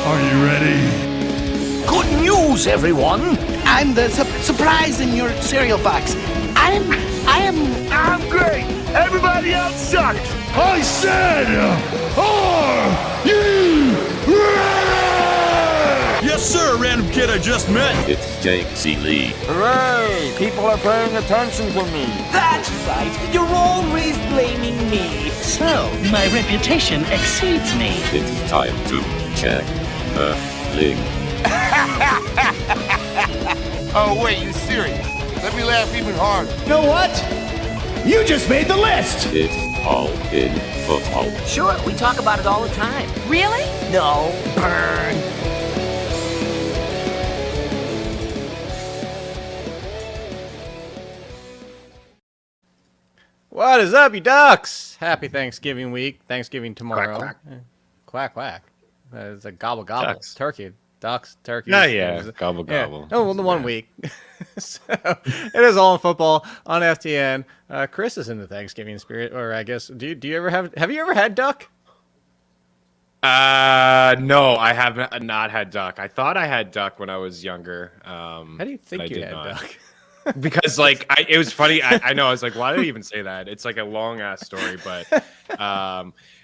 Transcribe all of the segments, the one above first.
Are you ready? Good news, everyone! I'm the surprise in your cereal box. I'm great! Everybody else sucks! I said, are you ready? Yes, sir, random kid I just met. It's Ciely. Hooray! People are paying attention to me. That's right. You're always blaming me. So, my reputation exceeds me. It's time to check the link. Oh, wait, you serious? Let me laugh even harder. You know what? You just made the list! It's all in football. Sure, we talk about it all the time. Really? No, burn. What is up, you ducks? Happy Thanksgiving week. Thanksgiving tomorrow. Quack, quack. Quack. It's a gobble, gobble. Ducks. Turkey. Ducks, turkeys. Yeah. Gobble, gobble. Oh, well, the 1 week. So, it is all in football on FTN. Chris is in the Thanksgiving spirit, or I guess, do you ever have you ever had duck? No, I have not had duck. I thought I had duck when I was younger. How do you think you had duck? Because it was funny. I know. I was like, why did I even say that? It's like a long ass story, but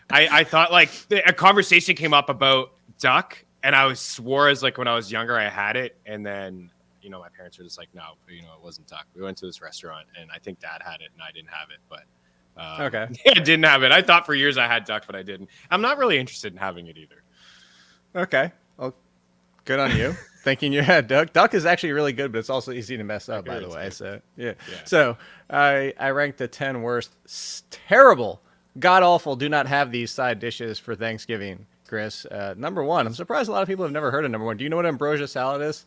I thought like a conversation came up about duck, and I swore as like when I was younger I had it, and then my parents were just like, no, it wasn't duck. We went to this restaurant, and I think Dad had it, and I didn't have it, but okay, I didn't have it. I thought for years I had duck, but I didn't. I'm not really interested in having it either. Okay, well, good on you. Thinking you had duck. Duck is actually really good, but it's also easy to mess up, by the way. So yeah. So I ranked the 10 worst, terrible, god awful. Do not have these side dishes for Thanksgiving, Chris. Number 1. I'm surprised a lot of people have never heard of number 1. Do you know what ambrosia salad is?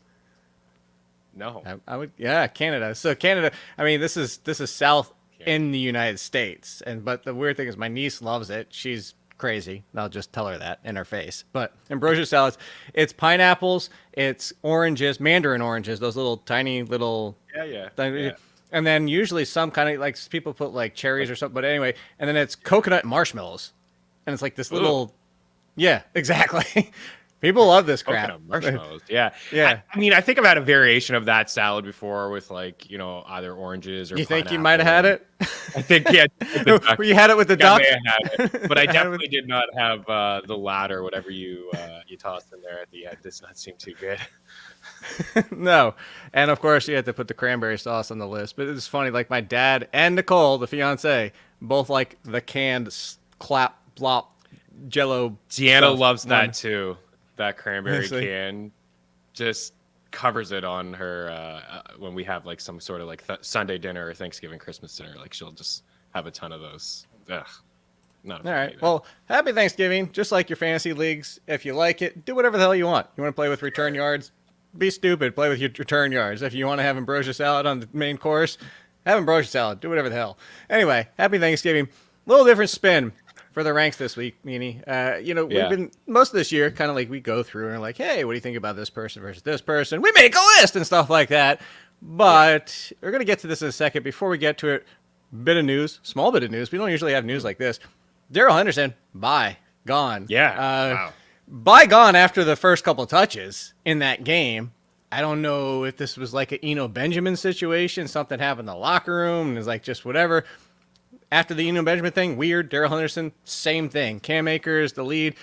No. I would. Yeah, Canada. So Canada. I mean, this is south in the United States, but the weird thing is my niece loves it. She's crazy. I'll just tell her that in her face. But ambrosia salads, it's pineapples, it's oranges, mandarin oranges, those little tiny little yeah. And then usually some kind of like people put like cherries or something, but anyway, and then it's coconut and marshmallows. And it's like this little yeah, exactly. People love this crap. Coconut marshmallows. Yeah. Yeah. I mean, I think I've had a variation of that salad before with like, either oranges or You think you might have had it? I think, yeah. You had it with the duck? I may have had it, but I definitely did not have the ladder, whatever you tossed in there at the end. Does not seem too good. No. And of course you had to put the cranberry sauce on the list. But it's funny, like my dad and Nicole, the fiance, both like the canned clap blop Jello. Deanna loves that too. That cranberry can just covers it on her when we have like some sort of like Sunday dinner or Thanksgiving, Christmas dinner. Like she'll just have a ton of those. Ugh, not all right. Well, happy Thanksgiving. Just like your fantasy leagues, if you like it, do whatever the hell you want. You want to play with return yards? Be stupid. Play with your return yards. If you want to have ambrosia salad on the main course, have ambrosia salad. Do whatever the hell. Anyway, happy Thanksgiving. Little different spin for the ranks this week, Meaney. We've been most of this year kind of like we go through and we're like, hey, what do you think about this person versus this person? We make a list and stuff like that. But we're going to get to this in a second. Before we get to it, small bit of news. We don't usually have news like this. Darrell Henderson, gone. Yeah. Wow. Gone after the first couple touches in that game. I don't know if this was like a Eno Benjamin situation. Something happened in the locker room and it's like just whatever. After the Eno Benjamin thing, weird. Darrell Henderson, same thing. Cam Akers, the lead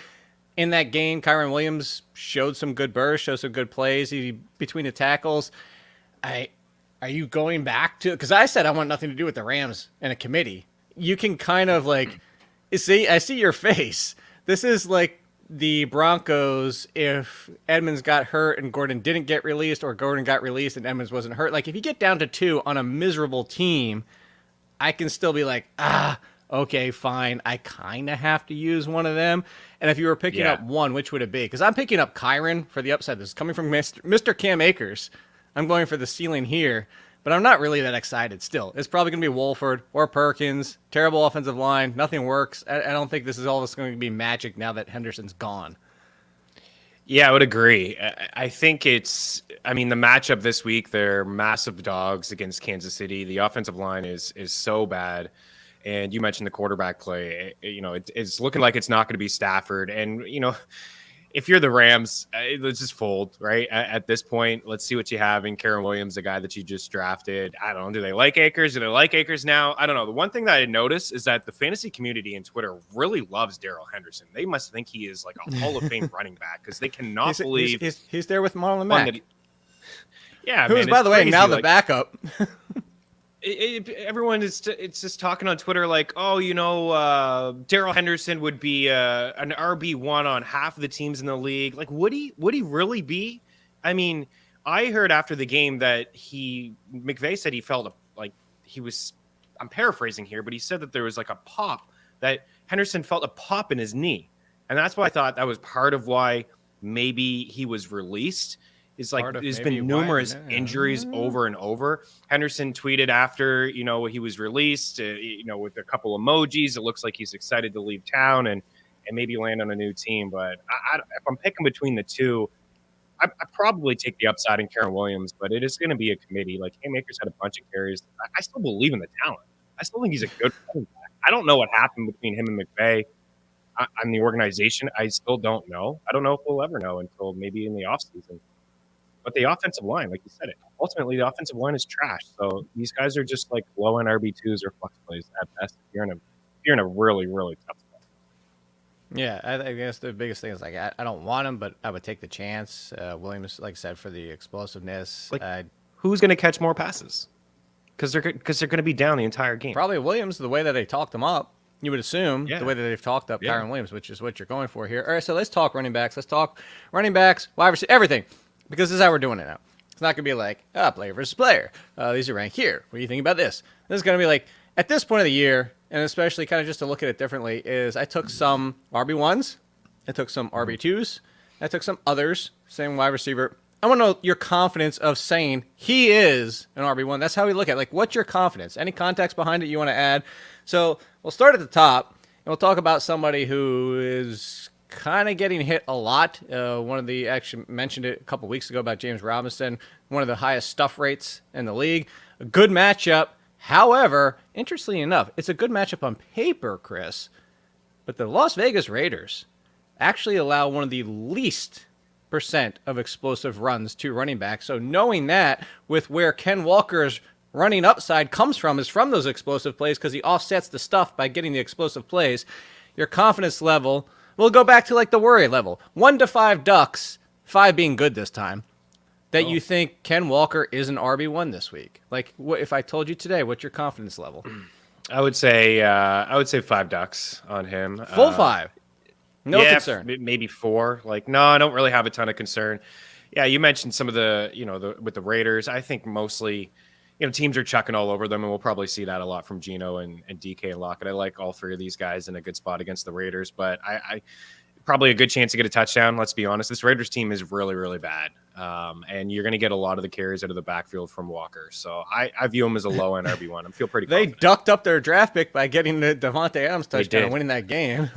in that game. Kyron Williams showed some good bursts, showed some good plays between the tackles. Are you going back to? Because I said I want nothing to do with the Rams and a committee. You can kind of like see. I see your face. This is like the Broncos if Edmonds got hurt and Gordon didn't get released, or Gordon got released and Edmonds wasn't hurt. Like if you get down to 2 on a miserable team, I can still be like, okay, fine. I kind of have to use one of them. And if you were picking up one, which would it be? Because I'm picking up Kyron for the upside. This is coming from Mr. Cam Akers. I'm going for the ceiling here, but I'm not really that excited still. It's probably going to be Wolford or Perkins. Terrible offensive line. Nothing works. I don't think this is all that's going to be magic now that Henderson's gone. Yeah, I would agree. I think the matchup this week, they're massive dogs against Kansas City. The offensive line is so bad. And you mentioned the quarterback play. It's looking like it's not going to be Stafford. And, if you're the Rams, let's just fold, right? At this point, let's see what you have in Karen Williams, the guy that you just drafted. I don't know. Do they like Akers? Do they like Akers now? I don't know. The one thing that I noticed is that the fantasy community in Twitter really loves Darrell Henderson. They must think he is like a Hall of Fame running back because they cannot believe he's there with Marlon Mack. Yeah, who's, by the way, now the backup. Everyone is it's just talking on Twitter like, oh, Darrell Henderson would be an RB1 on half of the teams in the league. Like, would he really be? I mean, I heard after the game that McVay said he felt like he was, I'm paraphrasing here, but he said that there was like a pop, that Henderson felt a pop in his knee. And that's why I thought that was part of why maybe he was released. Is like there's been numerous injuries over and over. Henderson tweeted after, he was released, with a couple emojis. It looks like he's excited to leave town and maybe land on a new team. But if I'm picking between the two, I probably take the upside in Karen Williams, but it is going to be a committee. Like, Haymakers had a bunch of carries. I still believe in the talent. I still think he's a good running back. I don't know what happened between him and McVay on the organization. I still don't know. I don't know if we'll ever know until maybe in the offseason. But the offensive line, like you said, ultimately the offensive line is trash. So these guys are just like low-end RB2s or flex plays at best. You're in a really, really tough spot. Yeah, I guess the biggest thing is like I don't want him, but I would take the chance. Williams, like I said, for the explosiveness. Like, who's going to catch more passes? Because they're going to be down the entire game. Probably Williams, the way that they talked him up. You would assume the way that they've talked up Kyren Williams, which is what you're going for here. All right, so let's talk running backs. Let's talk running backs, wide receiver, everything. Because this is how we're doing it now. It's not going to be like, player versus player. These are ranked here. What do you think about this? This is going to be like, at this point of the year, and especially kind of just to look at it differently, is I took some RB1s, I took some RB2s, I took some others, same wide receiver. I want to know your confidence of saying he is an RB1. That's how we look at it. Like, what's your confidence? Any context behind it you want to add? So we'll start at the top, and we'll talk about somebody who is kind of getting hit a lot. Actually mentioned it a couple weeks ago about James Robinson, one of the highest stuff rates in the league. A good matchup. However, interestingly enough, it's a good matchup on paper, Chris, but the Las Vegas Raiders actually allow one of the least percent of explosive runs to running backs. So knowing that with where Ken Walker's running upside comes from is from those explosive plays because he offsets the stuff by getting the explosive plays, your confidence level. We'll go back to like the worry level. 1 to 5 ducks, 5 being good this time, that you think Ken Walker is an RB1 this week. Like, what if I told you today, what's your confidence level? I would say 5 ducks on him. Full 5. No concern. Maybe 4. Like, no, I don't really have a ton of concern. Yeah, you mentioned some of with the Raiders. I think mostly, teams are chucking all over them, and we'll probably see that a lot from Geno and DK and Lockett. I like all 3 of these guys in a good spot against the Raiders, but I probably a good chance to get a touchdown. Let's be honest. This Raiders team is really, really bad. And you're going to get a lot of the carries out of the backfield from Walker. So I view him as a low-end RB1. I feel pretty confident. They ducked up their draft pick by getting the Devontae Adams touchdown and winning that game.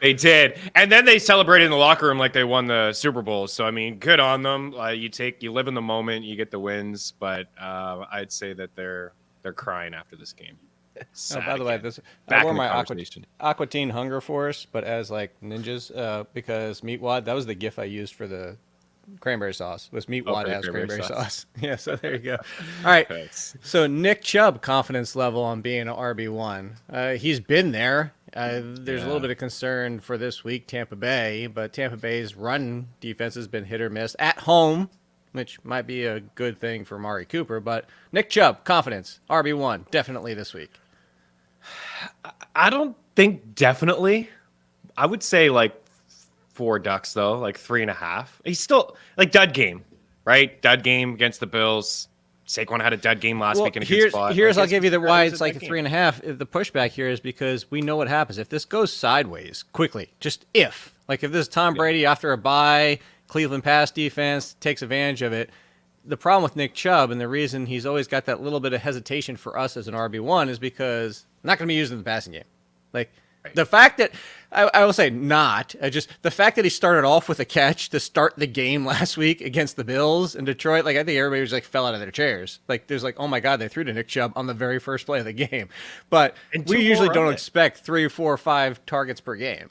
They did. And then they celebrated in the locker room like they won the Super Bowl. So, I mean, good on them. You live in the moment, you get the wins. But I'd say that they're crying after this game. By the way, I wore my Aquatine Hunger Force, but as like ninjas, because Meatwad, that was the GIF I used for the cranberry sauce. Was Meatwad has cranberry sauce? Yeah, so there you go. All right. Thanks. So Nick Chubb confidence level on being an RB1. He's been there. There's a little bit of concern for this week, Tampa Bay, but Tampa Bay's run defense has been hit or miss at home, which might be a good thing for Amari Cooper. But Nick Chubb, confidence, RB1, definitely this week. I don't think definitely. I would say like 4 ducks, though, like 3.5. He's still like dud game, right? Dud game against the Bills. Saquon had a dud game last week in a good spot. Here's I'll give you why it's like 3.5. The pushback here is because we know what happens. If this goes sideways quickly, just if this is Tom Brady after a bye, Cleveland pass defense takes advantage of it. The problem with Nick Chubb and the reason he's always got that little bit of hesitation for us as an RB1 is because not going to be used in the passing game. Like the fact that I will say just the fact that he started off with a catch to start the game last week against the Bills in Detroit. Like I think everybody was like fell out of their chairs. Like there's like, oh my God, they threw to Nick Chubb on the very first play of the game. But we usually don't expect 3, 4, 5 targets per game.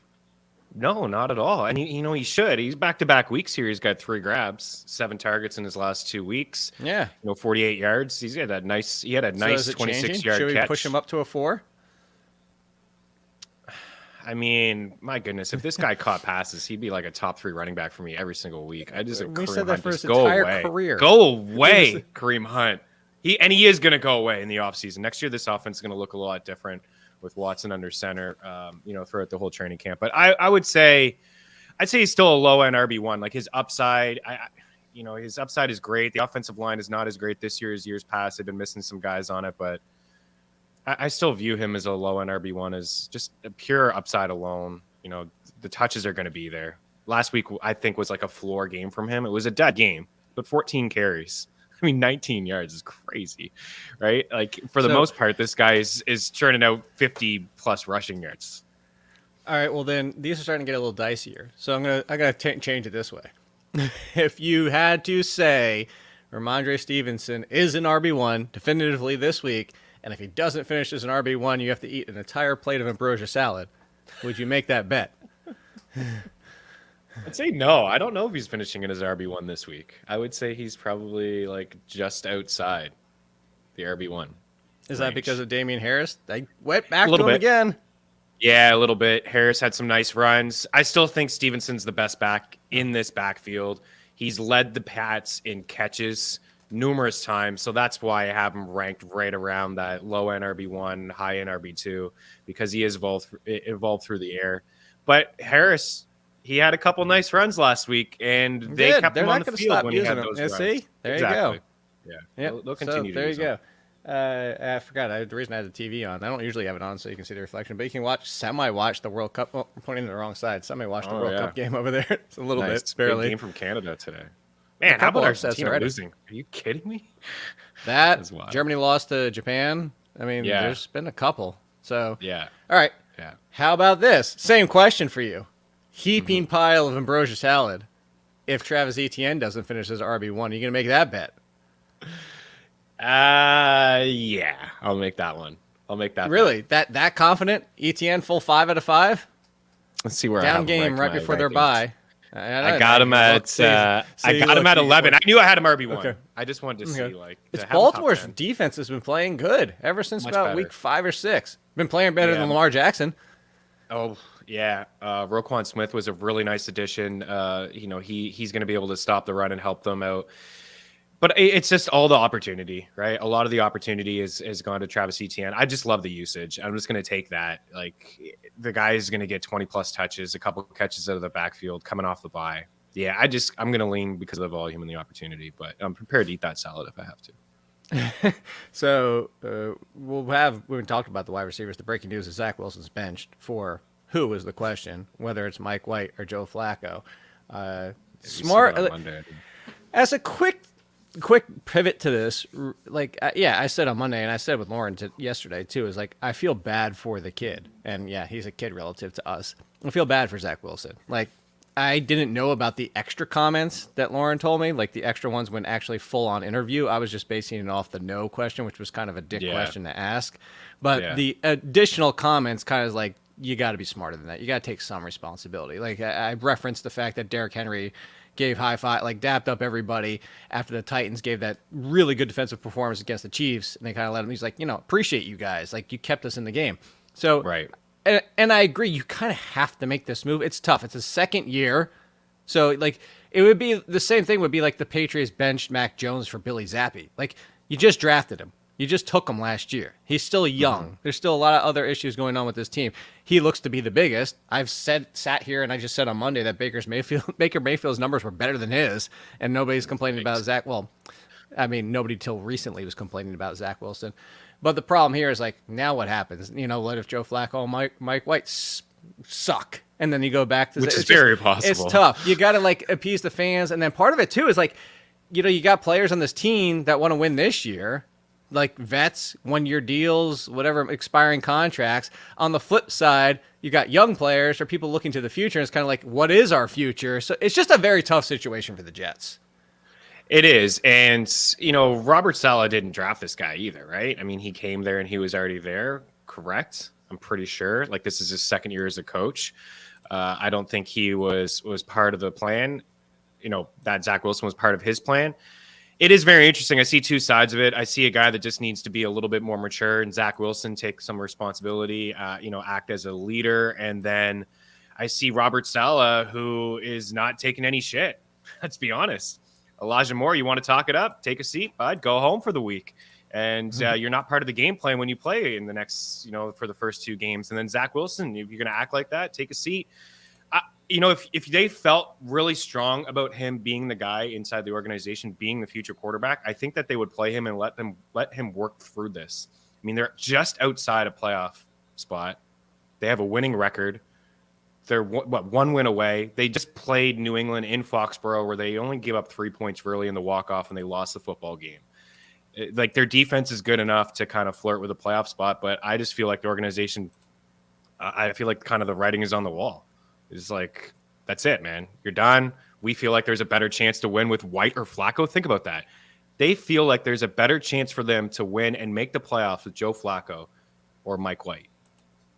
No, not at all. And he should. He's back-to-back weeks here. He's got 3 grabs, 7 targets in his last 2 weeks. Yeah. 48 yards. He had a nice 26-yard Should we catch. push him up to a 4? I mean, my goodness, if this guy caught passes, he'd be like a top 3 running back for me every single week. We said that for his go entire away. career. Go away, Kareem Hunt. He is going to go away in the offseason. Next year, this offense is going to look a lot different with Watson under center, throughout the whole training camp. But I'd say he's still a low-end RB1. Like his upside, his upside is great. The offensive line is not as great this year as years past. They've been missing some guys on it, but I still view him as a low-end RB1 as just a pure upside alone. The touches are going to be there. Last week, I think, was like a floor game from him. It was a dead game, but 14 carries. 19 yards is crazy, right? Like for the most part, this guy is churning out 50+ rushing yards. All right, well then these are starting to get a little dicier. So I gotta change it this way. If you had to say Ramondre Stevenson is an RB1 definitively this week, and if he doesn't finish as an RB1, you have to eat an entire plate of ambrosia salad. Would you make that bet? I'd say no. I don't know if he's finishing in his RB1 this week. I would say he's probably like just outside the RB1. Is that because of Damian Harris? They went back to him again. Yeah, a little bit. Harris had some nice runs. I still think Stevenson's the best back in this backfield. He's led the Pats in catches numerous times, so that's why I have him ranked right around that low-end RB1, high-end RB2, because he has evolved through the air. But Harris, he had a couple nice runs last week, and they kept him on the field when he had those runs. See? There you go. Yeah, yep. they'll continue. So there you go. I forgot. The reason I had the TV on, I don't usually have it on so you can see the reflection, but you can watch the World Cup. Oh, I'm pointing to the wrong side. Watch the World Cup game over there. It's a little bit, barely. Big game from Canada today. Man, how about Argentina losing? Are you kidding me? That Germany lost to Japan. I mean, there's been a couple. So yeah. All right. Yeah. How about this? Same question for you. Heaping pile of ambrosia salad. If Travis Etienne doesn't finish as RB1, are you gonna make that bet? Yeah, I'll make that one. I'll make that. Really? That confident? Etienne full 5 out of 5? Let's see where down game right before their bye. I got him at 11. I knew I had him RB1. Okay. I just wanted to see it's Baltimore's defense has been playing good ever since about week 5 or 6. Been playing better than Lamar Jackson. Oh yeah, Roquan Smith was a really nice addition. He's going to be able to stop the run and help them out. But it's just all the opportunity, right? A lot of the opportunity has gone to Travis Etienne. I just love the usage. I'm just going to take that. Like the guy is going to get 20+ touches, a couple catches out of the backfield coming off the bye. Yeah, I'm going to lean because of the volume and the opportunity, but I'm prepared to eat that salad if I have to. So we've talked about the wide receivers. The breaking news is Zach Wilson's benched for who is the question, whether it's Mike White or Joe Flacco. Smart. As a quick pivot to this, I said on Monday, and I said with Lauren yesterday too, is like I feel bad for the kid, and yeah, he's a kid relative to us. I feel bad for Zach Wilson. Like I didn't know about the extra comments that Lauren told me, like the extra ones when actually full on interview. I was just basing it off the no question, which was kind of a dick question to ask, but the additional comments kind of like you got to be smarter than that. You got to take some responsibility. Like I referenced the fact that Derrick Henry gave high five, like dapped up everybody after the Titans gave that really good defensive performance against the Chiefs, and they kind of let him. He's like, appreciate you guys, like you kept us in the game. So right, and I agree, you kind of have to make this move. It's tough. It's a second year, so like it would be the same thing. Would be like the Patriots benched Mac Jones for Billy Zappi. Like you just drafted him. You just took him last year. He's still young. Mm-hmm. There's still a lot of other issues going on with this team. He looks to be the biggest. I've sat here and I just said on Monday that Baker Mayfield's numbers were better than his, and nobody's complaining about Zach. Well, I mean, nobody till recently was complaining about Zach Wilson. But the problem here is like, now what happens? What if Joe Flacco and Mike White suck? And then you go back to which is very possible. It's tough. You got to like appease the fans, and then part of it too is like, you got players on this team that want to win this year. Like vets, 1-year deals, whatever, expiring contracts. On the flip side, you got young players or people looking to the future. And it's kind of like, what is our future? So it's just a very tough situation for the Jets. It is. And, Robert Saleh didn't draft this guy either, right? I mean, he came there and he was already there, correct? I'm pretty sure. Like, this is his second year as a coach. I don't think he was part of the plan. That Zach Wilson was part of his plan. It is very interesting. I see two sides of it. I see a guy that just needs to be a little bit more mature, and Zach Wilson take some responsibility, act as a leader. And then I see Robert Saleh, who is not taking any shit. Let's be honest. Elijah Moore, you want to talk it up? Take a seat, bud. Go home for the week. And you're not part of the game plan when you play in the next, for the first 2 games. And then Zach Wilson, if you're going to act like that, take a seat. If they felt really strong about him being the guy inside the organization, being the future quarterback, I think that they would play him and let him work through this. I mean, they're just outside a playoff spot. They have a winning record. They're 1 win away. They just played New England in Foxborough, where they only gave up 3 points early in the walk-off, and they lost the football game. Like, their defense is good enough to kind of flirt with a playoff spot, but I just feel like the organization, I feel like kind of the writing is on the wall. It's like, that's it, man. You're done. We feel like there's a better chance to win with White or Flacco. Think about that. They feel like there's a better chance for them to win and make the playoffs with Joe Flacco or Mike White.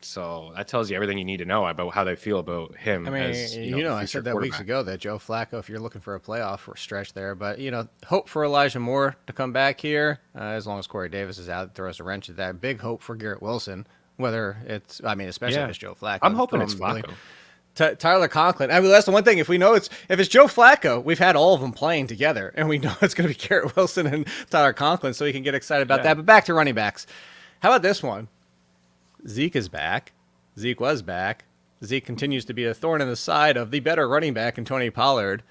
So that tells you everything you need to know about how they feel about him. I mean, as, I said that weeks ago that Joe Flacco, if you're looking for a playoff stretch there, but, hope for Elijah Moore to come back here, as long as Corey Davis is out, throws a wrench at that. Big hope for Garrett Wilson, whether it's, especially if it's Joe Flacco. I'm hoping it's Flacco. Tyler Conklin. I mean, that's the one thing. If it's Joe Flacco, we've had all of them playing together, and we know it's going to be Garrett Wilson and Tyler Conklin, so we can get excited about that. But back to running backs. How about this one? Zeke is back. Zeke was back. Zeke continues to be a thorn in the side of the better running back in Tony Pollard,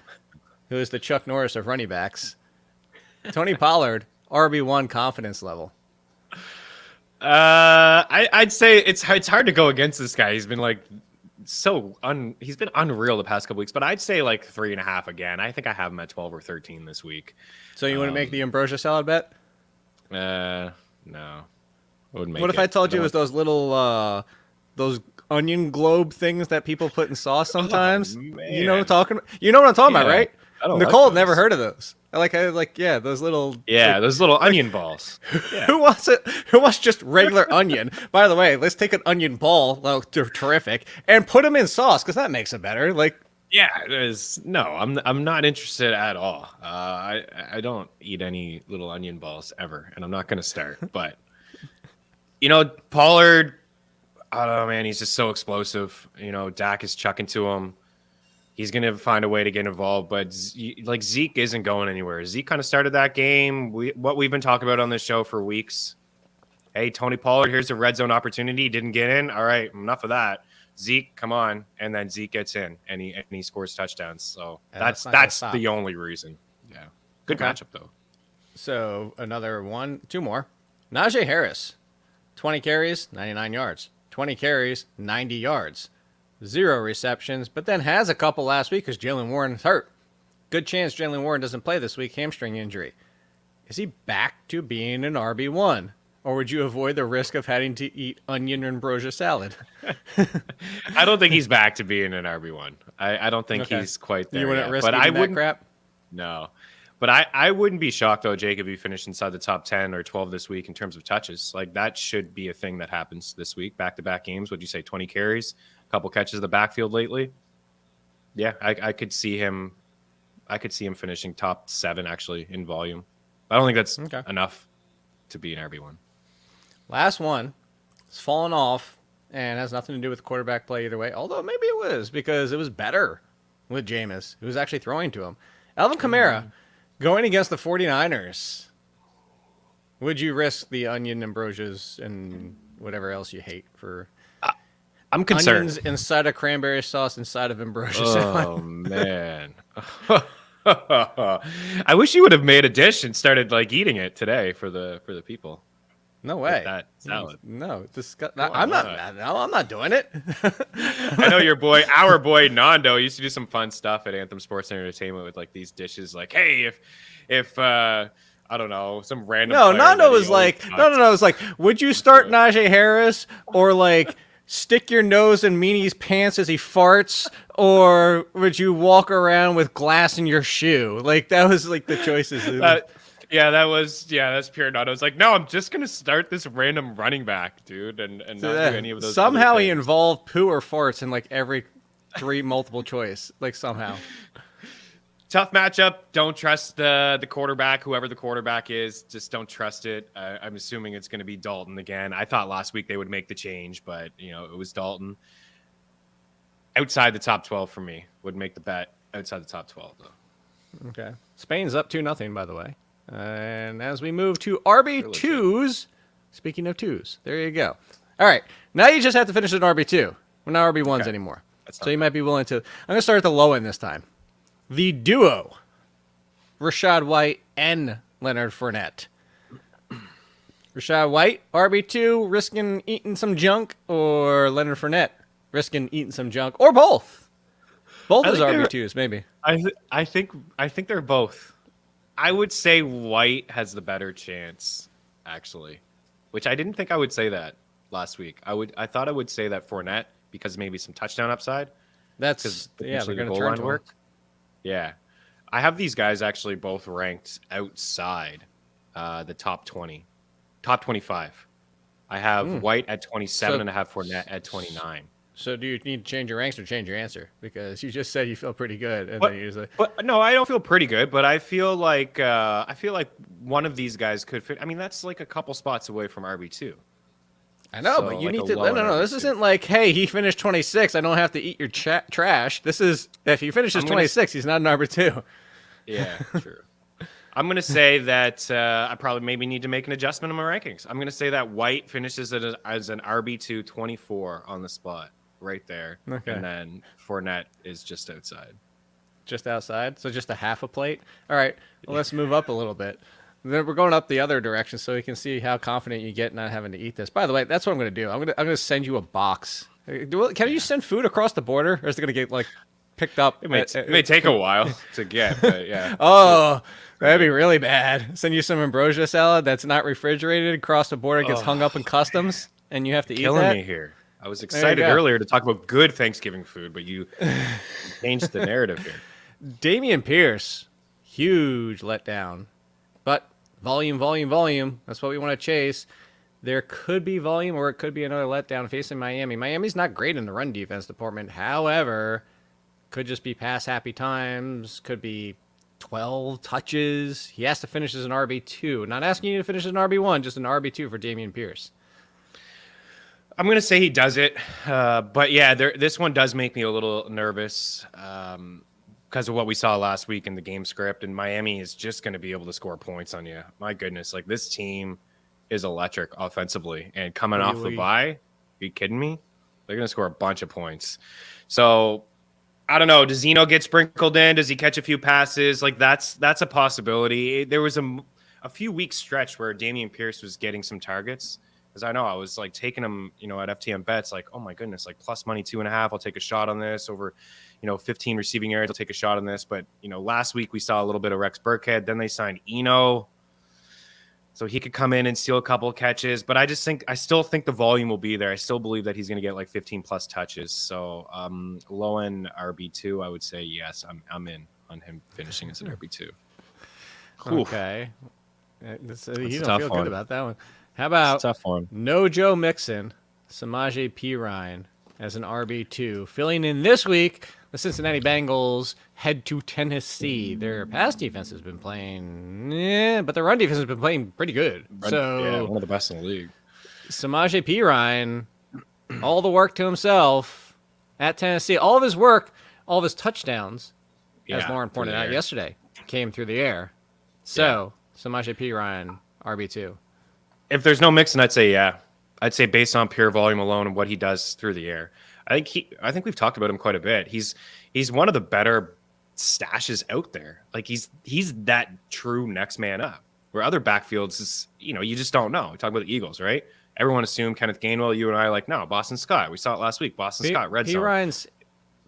who is the Chuck Norris of running backs. Tony Pollard, RB1 confidence level. I'd say it's hard to go against this guy. He's been he's been unreal the past couple weeks, but I'd say 3.5 again. I think I have him at 12 or 13 this week. So you want to make the ambrosia salad bet? No. What if I told you it was those little those onion globe things that people put in sauce sometimes? You know what I'm talking about? You know what I'm talking about, right? Nicole had never heard of those. Those little those little onion balls. Yeah. Who wants just regular onion? By the way, let's take an onion ball, terrific, and put them in sauce because that makes it better. I'm not interested at all. I don't eat any little onion balls ever, and I'm not going to start. But Pollard, I don't know, man. He's just so explosive. Dak is chucking to him. He's going to find a way to get involved, but Zeke isn't going anywhere. Zeke kind of started that game. What we've been talking about on this show for weeks. Hey, Tony Pollard, here's a red zone opportunity. Didn't get in. All right, enough of that. Zeke, come on, and then Zeke gets in and he scores touchdowns. So that's the only reason. Yeah, good matchup though. So two more. Najee Harris, 20 carries, 99 yards. 20 carries, 90 yards. 0 receptions, but then has a couple last week because Jaylen Warren's hurt. Good chance Jaylen Warren doesn't play this week, hamstring injury. Is he back to being an RB1? Or would you avoid the risk of having to eat onion and ambrosia salad? I don't think he's back to being an RB1. I don't think he's quite there. You wouldn't risk but eating that crap? No. But I wouldn't be shocked, though, Jake, if he finished inside the top 10 or 12 this week in terms of touches. That should be a thing that happens this week. Back-to-back games. Would you say 20 carries? Couple catches in the backfield lately. Yeah, I could see him. I could see him finishing top 7 actually in volume. I don't think that's enough to be an RB1. Last one. It's fallen off and has nothing to do with quarterback play either way. Although maybe it was because it was better with Jameis, who was actually throwing to him. Alvin Kamara going against the 49ers. Would you risk the onion ambrosias and whatever else you hate for? I'm concerned. Onions inside of cranberry sauce inside of ambrosia salad. Oh, man. I wish you would have made a dish and started eating it today for the people. No way. That salad. No, I'm not doing it. I know our boy Nando used to do some fun stuff at Anthem Sports and Entertainment with these dishes. Hey, if I don't know, some random. No, Nando was like, would you start Najee Harris or stick your nose in Meaney's pants as he farts, or would you walk around with glass in your shoe? That was the choices. that's pure nut. I was like, no, I'm just gonna start this random running back, dude, and not do any of those. Somehow he involved poo or farts in like every 3 multiple choice, like somehow. Tough matchup. Don't trust the quarterback, whoever the quarterback is. Just don't trust it. I'm assuming it's going to be Dalton again. I thought last week they would make the change, but it was Dalton. Outside the top 12 for me. Would make the bet outside the top 12 though. Okay. Spain's up 2-0, by the way. And as we move to RB2s, speaking of twos, there you go. All right. Now you just have to finish an RB2. We're not RB1s anymore. So you might be willing to. I'm going to start at the low end this time. The duo, Rachaad White and Leonard Fournette. Rachaad White, RB2, risking eating some junk, or Leonard Fournette, risking eating some junk, or both. Both as RB2s, maybe. I think they're both. I would say White has the better chance, actually, which I didn't think I would say that last week. I thought I would say that Fournette because maybe some touchdown upside. They're going to turn to work. Yeah. I have these guys actually both ranked outside the top 20, top 25. I have White at 27 and I have Fournette at 29. So do you need to change your ranks or change your answer? Because you just said you feel pretty good. And then you're like, but no, I don't feel pretty good, but I feel like one of these guys could fit. I mean, that's like a couple spots away from RB2. I know, but you need to. No. This isn't like, hey, he finished 26. I don't have to eat your trash. This is if he finishes 26, he's not an RB2. Yeah, true. I'm gonna say that I probably maybe need to make an adjustment in my rankings. I'm gonna say that White finishes it as an RB2 24 on the spot right there, and then Fournette is just outside. Just outside, so just a half a plate. All right, well, let's move up a little bit. Then we're going up the other direction so you can see how confident you get not having to eat this. By the way, that's what I'm going to do. I'm going to send you a box. Can you send food across the border, or is it going to get like picked up? It may take a while to get, but yeah. Oh, that'd be really bad. Send you some ambrosia salad that's not refrigerated across the border, gets hung up in customs, and you have to eat that. Killing me here. I was excited earlier to talk about good Thanksgiving food, but you changed the narrative here. Dameon Pierce, huge letdown, but volume. That's what we want to chase. There could be volume or it could be another letdown facing Miami. Miami's not great in the run defense department. However, could just be pass happy times. Could be 12 touches. He has to finish as an RB2. Not asking you to finish as an RB1, just an RB2 for Dameon Pierce. I'm going to say he does it. But yeah, this one does make me a little nervous. Because of what we saw last week in the game script, and Miami is just going to be able to score points on you. My goodness, like this team is electric offensively, and coming off the bye, are you kidding me? They're going to score a bunch of points. So I don't know. Does Zeno get sprinkled in? Does he catch a few passes? Like that's a possibility. There was a few weeks stretch where Dameon Pierce was getting some targets. Because I know I was like taking him, at FTN bets, like, oh my goodness, like plus money 2.5. I'll take a shot on this over, 15 receiving yards. I'll take a shot on this. But, last week we saw a little bit of Rex Burkhead. Then they signed Eno. So he could come in and steal a couple of catches. But I still think the volume will be there. I still believe that he's going to get like 15 plus touches. So low end RB2, I would say, yes, I'm in on him finishing as an RB2. Okay. You don't feel good about that one. How about no Joe Mixon, Samaje Perine as an RB2, filling in this week. The Cincinnati Bengals head to Tennessee. Their pass defense has been playing, but their run defense has been playing pretty good. One of the best in the league. Samaje Perine, all the work to himself at Tennessee. All of his work, all of his touchdowns, as Lauren pointed out yesterday, came through the air. So, Samaje Perine, RB2. If there's no Mixon, I'd say yeah. I'd say based on pure volume alone and what he does through the air. I think we've talked about him quite a bit. He's one of the better stashes out there. Like he's that true next man up. Where other backfields is, you just don't know. We talk about the Eagles, right? Everyone assumed Kenneth Gainwell. You and I are like, no, Boston Scott. We saw it last week. Boston Scott, red zone.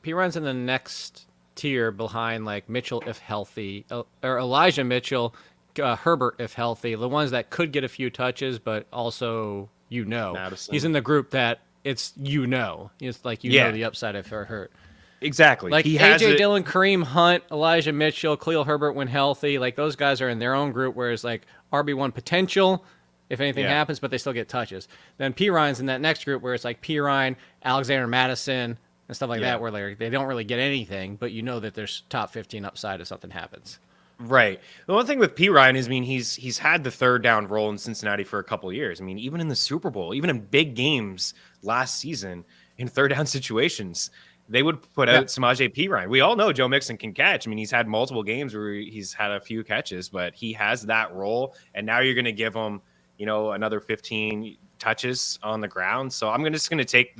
Perine's in the next tier behind like Mitchell if healthy, or Elijah Mitchell, Herbert if healthy. The ones that could get a few touches, but also Madison. He's in the group that it's it's like know the upside if they're hurt. Exactly. Like he AJ Dillon, Kareem Hunt, Elijah Mitchell, Khalil Herbert when healthy. Like those guys are in their own group, whereas like RB1 potential if anything happens, but they still get touches. Then Perine's in that next group where it's like Perine, Alexander Madison, and stuff like that, where they don't really get anything, but you know that there's top 15 upside if something happens. Right. The one thing with Perine is, I mean, he's had the third down role in Cincinnati for a couple of years. I mean, even in the Super Bowl, even in big games last season, in third down situations, they would put out Samaje Perine. We all know Joe Mixon can catch. I mean, he's had multiple games where he's had a few catches, but he has that role, and now you're going to give him, another 15 touches on the ground. So I'm just going to take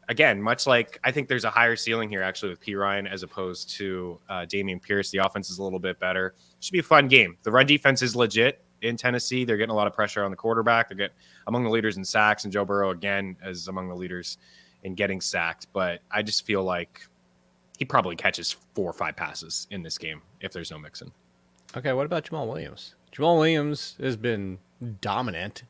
again, much like I think there's a higher ceiling here actually with Perine as opposed to Dameon Pierce. The offense is a little bit better. Should be a fun game. The run defense is legit in Tennessee. They're getting a lot of pressure on the quarterback. They're getting among the leaders in sacks, and Joe Burrow again is among the leaders in getting sacked. But I just feel like he probably catches 4 or 5 passes in this game if there's no Mixon. Okay, what about Jamal Williams? Jamal Williams has been dominant.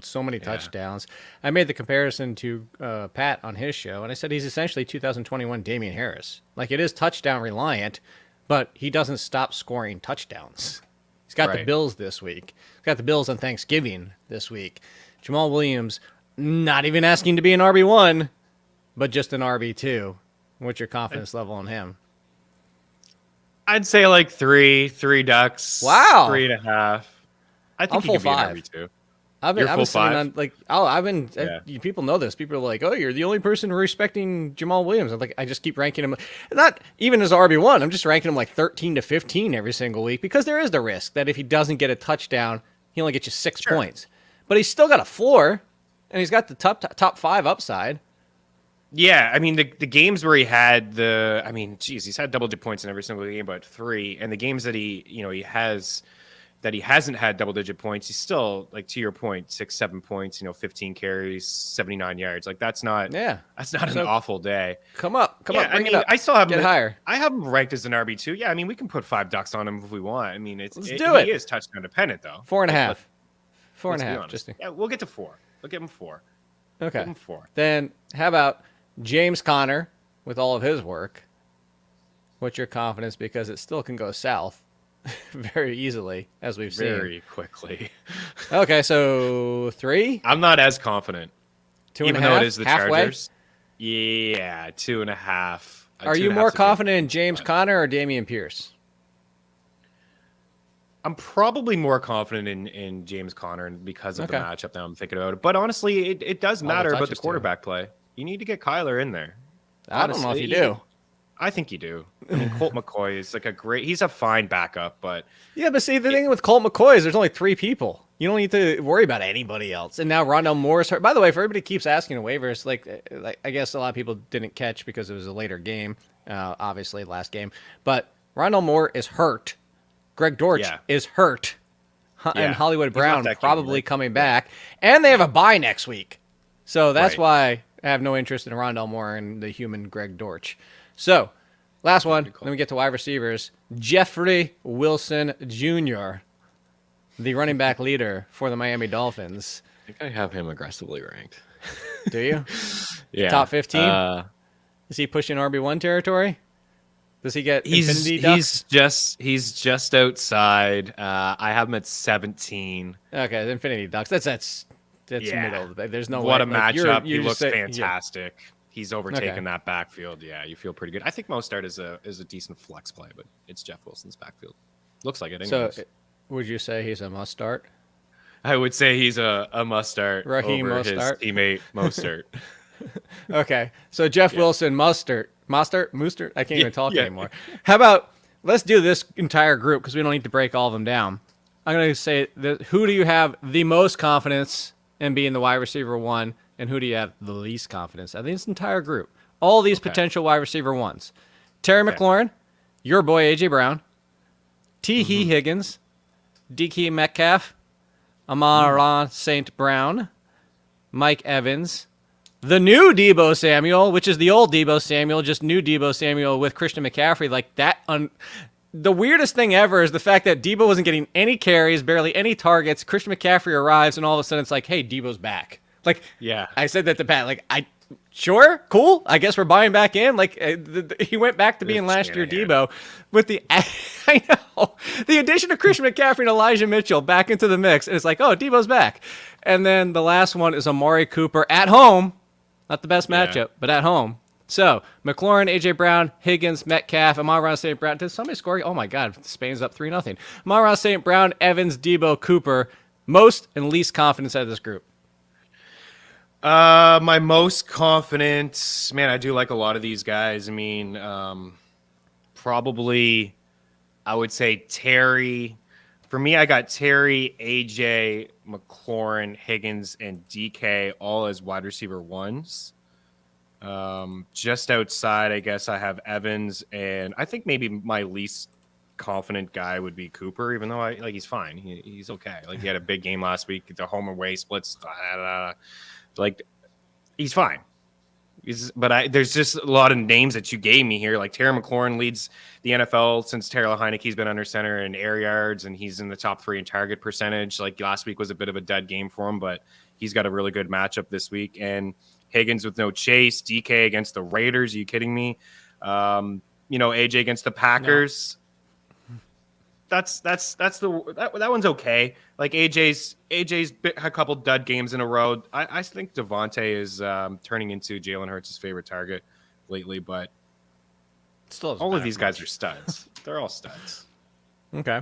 So many touchdowns. I made the comparison to Pat on his show, and I said he's essentially 2021 Damian Harris. Like, it is touchdown reliant, but he doesn't stop scoring touchdowns. He's got the Bills this week. He's got the Bills on Thanksgiving this week. Jamal Williams, not even asking to be an RB1, but just an RB2. What's your confidence level on him? I'd say like 3 ducks. Wow. 3.5. I think he could be an RB2. I've been sitting on people know this. People are like, "Oh, you're the only person respecting Jamal Williams." I'm like, I just keep ranking him, not even as RB1. I'm just ranking him like 13 to 15 every single week because there is the risk that if he doesn't get a touchdown, he only gets you 6 points. But he's still got a floor, and he's got the top 5 upside. Yeah, I mean the games where he had he's had double-digit points in every single game, but 3, and the games that he hasn't had double-digit points, he's still, like, to your point, 6-7 points, 15 carries, 79 yards. Like, that's not an awful day. Come up, bring it up. I still have him higher. I have him ranked as an RB2. Yeah, I mean, we can put 5 ducks on him if we want. I mean, Let's do it. He is touchdown dependent though. 4.5. 4.5. Yeah, we'll get to 4. We'll give him 4. Okay. Give him 4. Then how about James Conner with all of his work? What's your confidence? Because it still can go south very easily, as we've seen. Very quickly. Okay, so 3? I'm not as confident. 2.5? Even though it is the halfway? Chargers. Yeah, 2.5. Are you more confident in James Conner or Dameon Pierce? I'm probably more confident in James Conner because of the matchup that I'm thinking about it. But honestly, it does matter about the quarterback play. You need to get Kyler in there. Honestly, I don't know if you do. I think you do. I mean, Colt McCoy is he's a fine backup, but... Yeah, but see, the thing with Colt McCoy is there's only 3 people. You don't need to worry about anybody else. And now Rondell Moore's hurt. By the way, for everybody keeps asking waivers, like I guess a lot of people didn't catch because it was a later game, obviously, last game. But Rondell Moore is hurt. Greg Dortch is hurt. And Hollywood Brown probably coming back. And they have a bye next week. So that's why I have no interest in Rondell Moore and the human Greg Dortch. So, last one. Then we get to wide receivers. Jeffrey Wilson Jr., the running back leader for the Miami Dolphins. I think I have him aggressively ranked. Do you? Yeah. Top 15? Is he pushing RB1 territory? Does he get infinity ducks? He's just outside. I have him at 17. Okay, infinity ducks. That's middle. There's no what way. A matchup. He looks say, fantastic. Yeah. He's overtaken that backfield. Yeah, you feel pretty good. I think Mostert is a decent flex play, but it's Jeff Wilson's backfield. Looks like it anyways. So, would you say he's a must start? I would say he's a must start Raheem over Mostert? his teammate Mostert. Okay, so Jeff Wilson, Mostert. I can't even talk anymore. How about let's do this entire group because we don't need to break all of them down. I'm going to say who do you have the most confidence in being the wide receiver 1? And who do you have the least confidence? I think this entire group. All these potential wide receiver 1s. Terry McLaurin, your boy A.J. Brown, T.H. Higgins, D.K. Metcalf, Amon-Ra St. Brown, Mike Evans, the new Deebo Samuel, which is the old Deebo Samuel, just new Deebo Samuel with Christian McCaffrey. Like that. The weirdest thing ever is the fact that Deebo wasn't getting any carries, barely any targets. Christian McCaffrey arrives, and all of a sudden it's like, hey, Deebo's back. Like, I said that to Pat. Like, Sure, cool. I guess we're buying back in. Like he went back to being last year Debo with the I know the addition of Christian McCaffrey and Elijah Mitchell back into the mix. And it's like, oh, Debo's back. And then the last one is Amari Cooper at home. Not the best matchup, but at home. So McLaurin, AJ Brown, Higgins, Metcalf, Amon-Ra St. Brown. Did somebody score? Oh my God, Spain's up 3-0. Amon-Ra St. Brown, Evans, Debo, Cooper. Most and least confidence out of this group. My most confident, man, I do like a lot of these guys. I mean, probably I would say Terry. For me, I got Terry, AJ, McLaurin, Higgins, and DK all as wide receiver ones. Just outside, I guess I have Evans, and I think maybe my least confident guy would be Cooper, even though he's fine. He's okay. Like he had a big game last week, the home away splits. Like he's fine. There's just a lot of names that you gave me here. Like Terry McLaurin leads the NFL since Taylor Heineke's been under center in air yards, and he's in the top 3 in target percentage. Like last week was a bit of a dead game for him, but he's got a really good matchup this week. And Higgins with no chase, DK against the Raiders. Are you kidding me? AJ against the Packers. No. That one's okay. Like AJ's a couple dud games in a row. I think Devontae is turning into Jalen Hurts' favorite target lately, but still all of these guys are studs. They're all studs. Okay.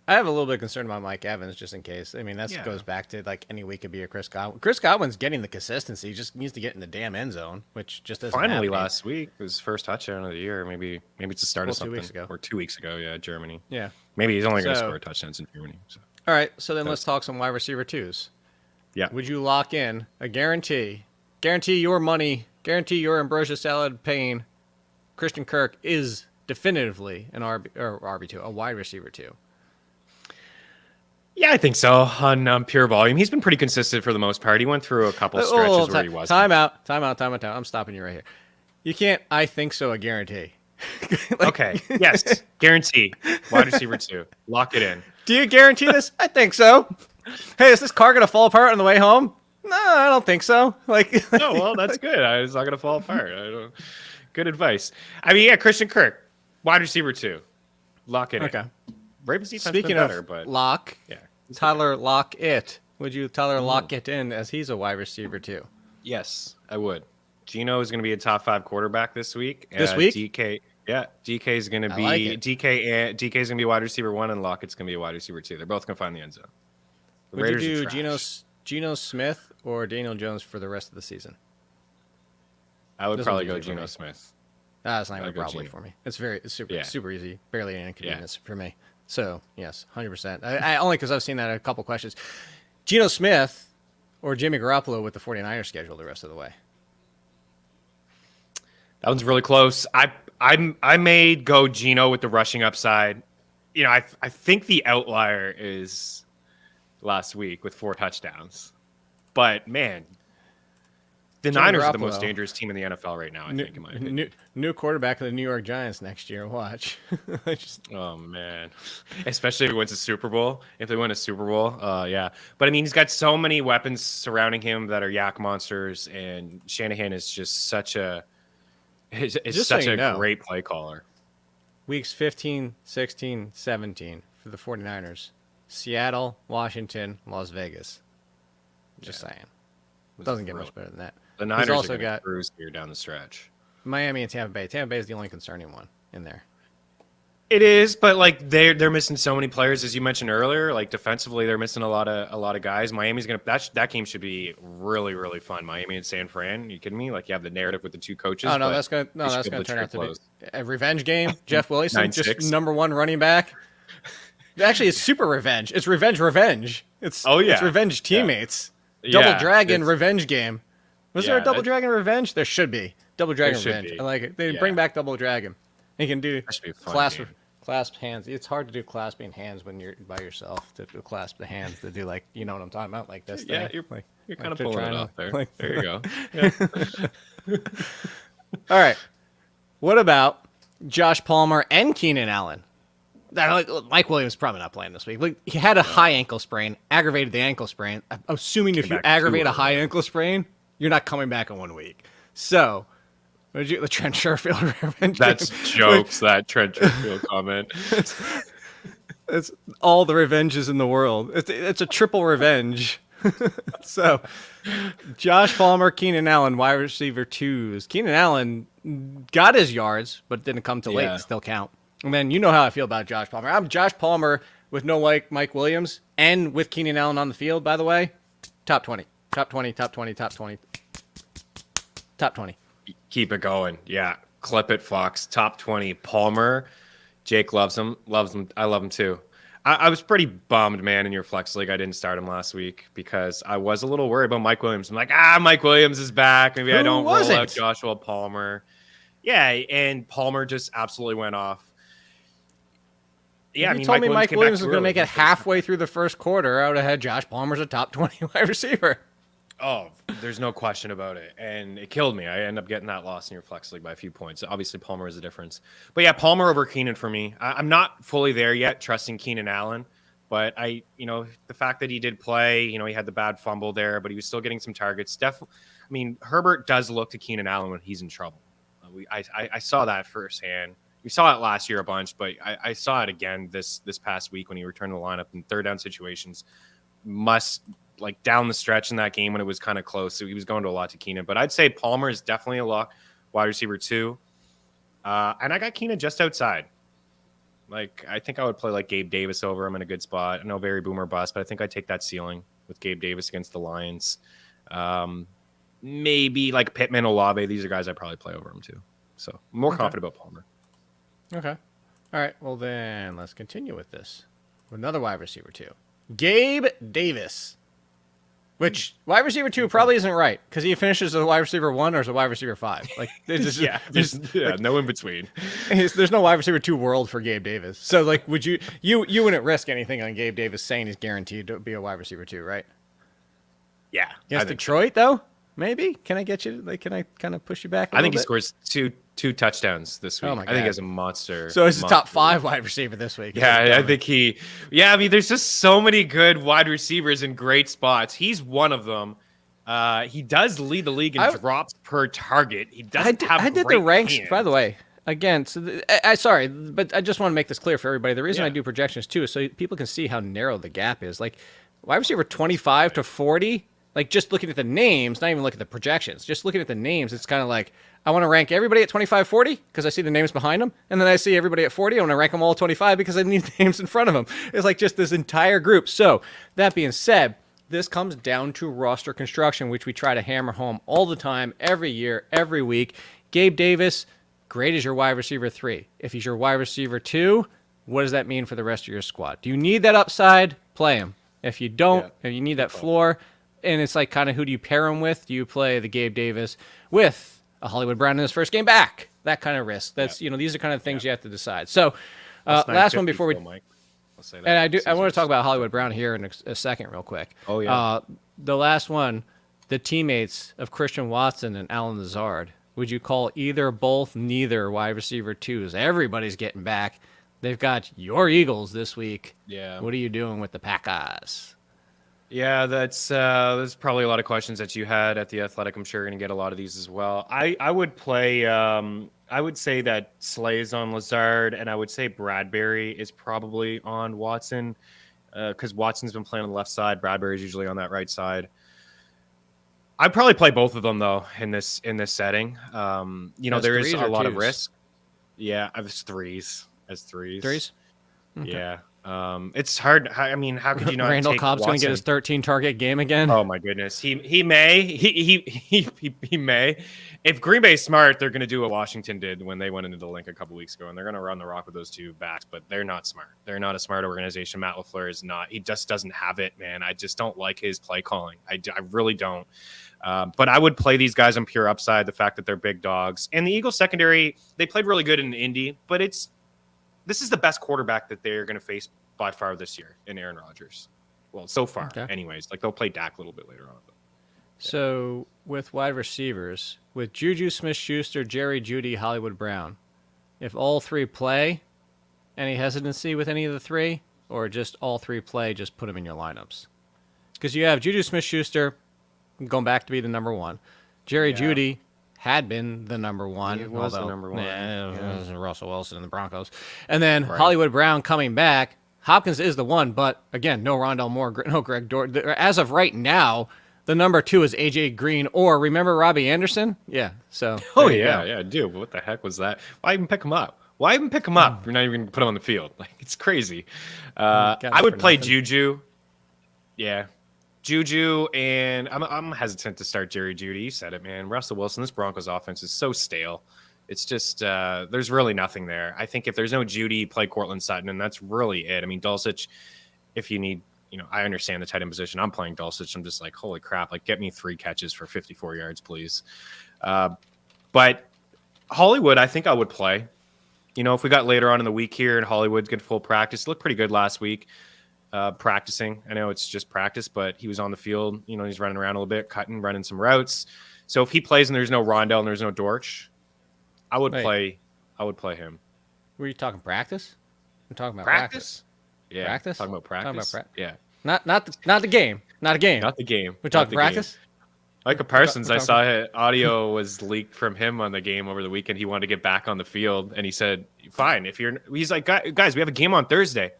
I have a little bit of concern about Mike Evans, just in case. I mean, that goes back to like any week could be a Chris Godwin. Chris Godwin's getting the consistency. He just needs to get in the damn end zone, which just isn't finally happening. Last week was first touchdown of the year. Maybe it's the start of something. 2 weeks ago. Or 2 weeks ago, yeah, Germany. Yeah. Maybe he's only going to score touchdowns in Germany. So. All right, so then let's talk some wide receiver twos. Yeah. Would you lock in a guarantee your money, guarantee your ambrosia salad paying Christian Kirk is definitively an RB2, a wide receiver 2? Yeah, I think so. On pure volume, he's been pretty consistent for the most part. He went through a couple stretches where he wasn't. Time out. I'm stopping you right here. You can't. I think so. A guarantee. Okay. Yes. Guarantee. Wide receiver 2. Lock it in. Do you guarantee this? I think so. Hey, is this car gonna fall apart on the way home? No, I don't think so. No. Well, that's good. It's not gonna fall apart. Good advice. I mean, yeah, Christian Kirk, wide receiver 2. Lock it in. Okay. Ravens defense Speaking been better, of but lock, yeah, Tyler Lockett. Would you Tyler Lockett in as he's a wide receiver 2? Yes, I would. Geno is going to be a top 5 quarterback this week. This week? DK is going to be DK is going to be wide receiver 1, and Lockett's going to be a wide receiver 2. They're both going to find the end zone. Would you do Geno Smith or Daniel Jones for the rest of the season? I would probably go Geno Smith. That's not even probably for me. It's super easy. Barely an inconvenience for me. So, yes, 100%. I only because I've seen that a couple questions. Geno Smith or Jimmy Garoppolo with the 49ers schedule the rest of the way? That one's really close. I may go Geno with the rushing upside. You know, I think the outlier is last week with 4 touchdowns. But, man, the Niners are the most dangerous team in the NFL right now, I think, in my opinion. New quarterback of the New York Giants next year. Watch. Oh, man. Especially if he wins a Super Bowl. If they win a Super Bowl, yeah. But, I mean, he's got so many weapons surrounding him that are yak monsters, and Shanahan is just such a great play caller. Weeks 15, 16, 17 for the 49ers. Seattle, Washington, Las Vegas. Just saying. It doesn't get much better than that. The Niners also got cruise here down the stretch. Miami and Tampa Bay. Tampa Bay is the only concerning one in there. It is, but like they're missing so many players, as you mentioned earlier. Like defensively, they're missing a lot of guys. Miami's gonna that game should be really, really fun. Miami and San Fran. Are you kidding me? Like you have the narrative with the 2 coaches. Oh no, that's gonna turn out to be a revenge game. Jeff Wilson, just number 1 running back. Actually, it's super revenge. It's revenge. It's it's revenge teammates. Yeah. Double Dragon revenge game. Was there a Double Dragon revenge? There should be. Double Dragon revenge. I like it. They bring back Double Dragon. You can do clasp hands. It's hard to do clasping hands when you're by yourself. To clasp the hands to do like you know what I'm talking about, like this. Yeah, thing. you're kind of pulling it off there. There you go. Yeah. All right. What about Josh Palmer and Keenan Allen? Mike Williams probably not playing this week. Like, he had a high ankle sprain, aggravated the ankle sprain. I'm assuming if you aggravate a high ankle sprain, You're not coming back in 1 week. So, what did you, the Trent Sherfield revenge? That's jokes, that Trent Sherfield comment. It's all the revenges in the world. It's a triple revenge. So, Josh Palmer, Keenan Allen, wide receiver 2s. Keenan Allen got his yards, but didn't come to late. Still count. And then you know how I feel about Josh Palmer. I'm Josh Palmer with no Mike Williams and with Keenan Allen on the field, by the way. Top 20. Top 20, top 20, top 20. Top 20. Keep it going. Yeah. Clip it, Fox. Top 20. Palmer. Jake loves him. I love him too. I was pretty bummed, man, in your flex league. I didn't start him last week because I was a little worried about Mike Williams. I'm like, Mike Williams is back. Maybe I don't roll out Joshua Palmer. Yeah, and Palmer just absolutely went off. Yeah, if you told me Mike Williams was going to make it halfway through the first quarter, I would have had Josh Palmer's a top 20 wide receiver. Oh, there's no question about it. And it killed me. I end up getting that loss in your flex league by a few points. Obviously, Palmer is a difference. But yeah, Palmer over Keenan for me. I'm not fully there yet, trusting Keenan Allen. But the fact that he did play, he had the bad fumble there, but he was still getting some targets. Herbert does look to Keenan Allen when he's in trouble. I saw that firsthand. We saw it last year a bunch, but I saw it again this past week when he returned to the lineup in third down situations. Down the stretch in that game when it was kind of close. So he was going to a lot to Keenan. But I'd say Palmer is definitely a lock wide receiver 2. And I got Keenan just outside. I think I would play Gabe Davis over him in a good spot. I know very boomer bust, but I think I'd take that ceiling with Gabe Davis against the Lions. Maybe Pittman, Olave. These are guys I'd probably play over him too. So I'm more confident about Palmer. Okay. All right. Well, then let's continue with this. Another wide receiver 2. Gabe Davis. Which wide receiver 2 probably isn't right because he finishes as a wide receiver 1 or as a wide receiver 5. There's no in between. There's no wide receiver 2 world for Gabe Davis. So would you wouldn't risk anything on Gabe Davis saying he's guaranteed to be a wide receiver 2, right? Yeah. Against Detroit though, maybe. Can I get you? Can I kind of push you back? I think he scores two touchdowns this week. Oh my God. I think he's a monster. So he's a top 5 wide receiver this week. Yeah, I think there's just so many good wide receivers in great spots. He's one of them. He does lead the league in drops per target. He doesn't have I did the ranks, by the way. Again, so sorry, but I just want to make this clear for everybody. The reason I do projections too is so people can see how narrow the gap is. Wide receiver 25 to 40, just looking at the names, not even looking at the projections, just looking at the names, it's kind of I want to rank everybody at 25, 40 because I see the names behind them. And then I see everybody at 40. I want to rank them all at 25 because I need the names in front of them. It's just this entire group. So that being said, this comes down to roster construction, which we try to hammer home all the time, every year, every week. Gabe Davis, great as your wide receiver 3. If he's your wide receiver 2, what does that mean for the rest of your squad? Do you need that upside? Play him. If you don't, if you need that floor, and it's kind of who do you pair him with? Do you play the Gabe Davis with a Hollywood Brown in his first game back? That kind of risk. That's these are kind of things you have to decide. So, last one before we. Mike. I'll say that. And I want to talk about Hollywood Brown here in a second, real quick. Oh yeah. The last one, the teammates of Christian Watson and Alan Lazard. Would you call either, both, neither wide receiver 2s? Everybody's getting back. They've got your Eagles this week. Yeah. What are you doing with the Packers? Yeah, there's probably a lot of questions that you had at the Athletic. I'm sure you're going to get a lot of these as well. I would play, I would say that Slay is on Lazard, and I would say Bradbury is probably on Watson because Watson's been playing on the left side. Bradbury's usually on that right side. I'd probably play both of them, though, in this setting. There is a lot of risk. Yeah, I was threes. As threes. Threes? Okay. Yeah. It's hard. I mean, how could you not? Randall take Cobb's going to get his 13 target game again. Oh my goodness, he may. He may. If Green Bay's smart, they're going to do what Washington did when they went into the link a couple weeks ago, and they're going to run the rock with those 2 backs. But they're not smart. They're not a smart organization. Matt LaFleur is not. He just doesn't have it, man. I just don't like his play calling. I really don't. But I would play these guys on pure upside. The fact that they're big dogs, and the Eagles secondary, they played really good in Indy, but this is the best quarterback that they're going to face by far this year in Aaron Rodgers. Well, so far, anyways. They'll play Dak a little bit later on. But, yeah. So, with wide receivers, with Juju Smith-Schuster, Jerry Jeudy, Hollywood Brown, if all 3 play, any hesitancy with any of the 3? Or just all 3 play, just put them in your lineups? Because you have Juju Smith-Schuster, going back to be the number one. Jerry Jeudy had been the number one. He was the number one. It was Russell Wilson and the Broncos. And then Hollywood Brown coming back. Hopkins is the one, but again, no Rondell Moore, no Greg Dortch. As of right now, the number 2 is AJ Green, or remember Robbie Anderson? Yeah. So. Yeah, dude. What the heck was that? Why even pick him up? Why even pick him up? You're not even gonna put him on the field. Like, it's crazy. I would play Juju. Yeah. Juju, and I'm hesitant to start Jerry Jeudy. You said it, man. Russell Wilson, this Broncos offense is so stale. It's just there's really nothing there. I think if there's no Jeudy, play Cortland Sutton, and that's really it. I mean, Dulcich, if you need, I understand the tight end position. I'm playing Dulcich. I'm just like, holy crap, like get me 3 catches for 54 yards, please. But Hollywood, I think I would play. If we got later on in the week here and Hollywood's good full practice, looked pretty good last week. Practicing. I know it's just practice, but he was on the field. He's running around a little bit, running some routes. So if he plays and there's no Rondell and there's no Dortch, I would play him. Were you talking practice? I'm talking about practice. Yeah, practice. Talking about practice. Yeah. Not the game. Not a game. Not the game. We're talking practice. Micah Parsons, I saw audio was leaked from him on the game over the weekend. He wanted to get back on the field, and he said, "Fine, he's like, guys, we have a game on Thursday."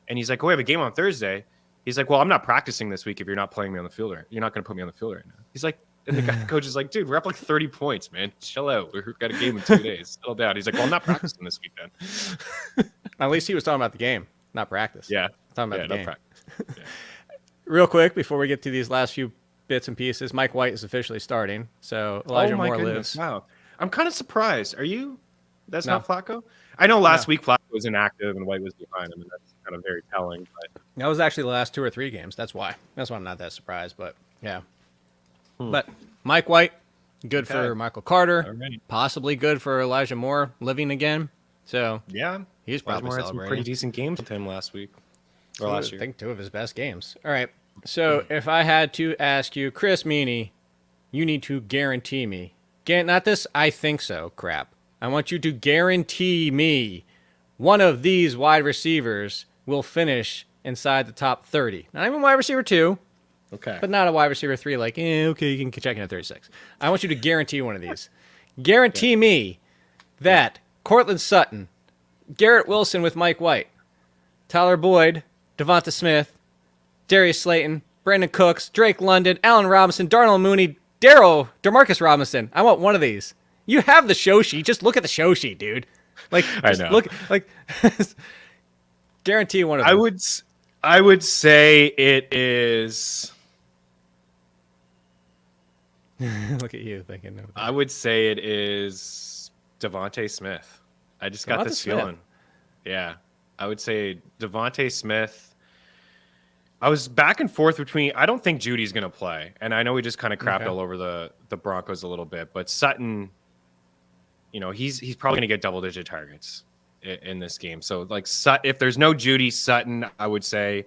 And he's like, "Oh, we have a game on Thursday." He's like, "Well, I'm not practicing this week if you're not playing me on the field. You're not going to put me on the field right now." He's like, and the coach is like, "Dude, we're up like 30 points, man. Chill out. We've got a game in 2 days. Settle down." He's like, "Well, I'm not practicing this week then." At least he was talking about the game, not practice. Yeah. Talking about the game. Practice. Yeah. Real quick, before we get to these last few bits and pieces, Mike White is officially starting. So Elijah Moore lives. Wow. I'm kind of surprised. Are you? That's not Flacco? I know last week Flacco was inactive and White was behind him, and that's kind of very telling. But that was actually the last 2 or 3 games. That's why. That's why I'm not that surprised. But yeah. But Mike White, good for Michael Carter. Right. Possibly good for Elijah Moore living again. So yeah, he's probably Moore had celebrating. some pretty decent games with him last week or last year. I think 2 of his best games. All right. So if I had to ask you, Chris Meaney, you need to guarantee me. Not this I think so crap. I want you to guarantee me one of these wide receivers will finish inside the top 30. Not even wide receiver 2. Okay. But not a wide receiver 3 like, okay, you can check in at 36. I want you to guarantee one of these. Guarantee me that Cortland Sutton, Garrett Wilson with Mike White, Tyler Boyd, Devonta Smith, Darius Slayton, Brandon Cooks, Drake London, Allen Robinson, Darnell Mooney, DeMarcus Robinson. I want one of these. You have the show sheet. Just look at the show sheet, dude. Like, I know. Look, like, guarantee one of them. I would say it is. Look at you thinking. I would say it is Devontae Smith. I just got this feeling. Yeah, I would say Devontae Smith. I was back and forth between. I don't think Judy's going to play, and I know we just kind of crapped all over the Broncos a little bit, but Sutton, he's probably going to get double-digit targets in this game. So, like, if there's no Judy, Sutton, I would say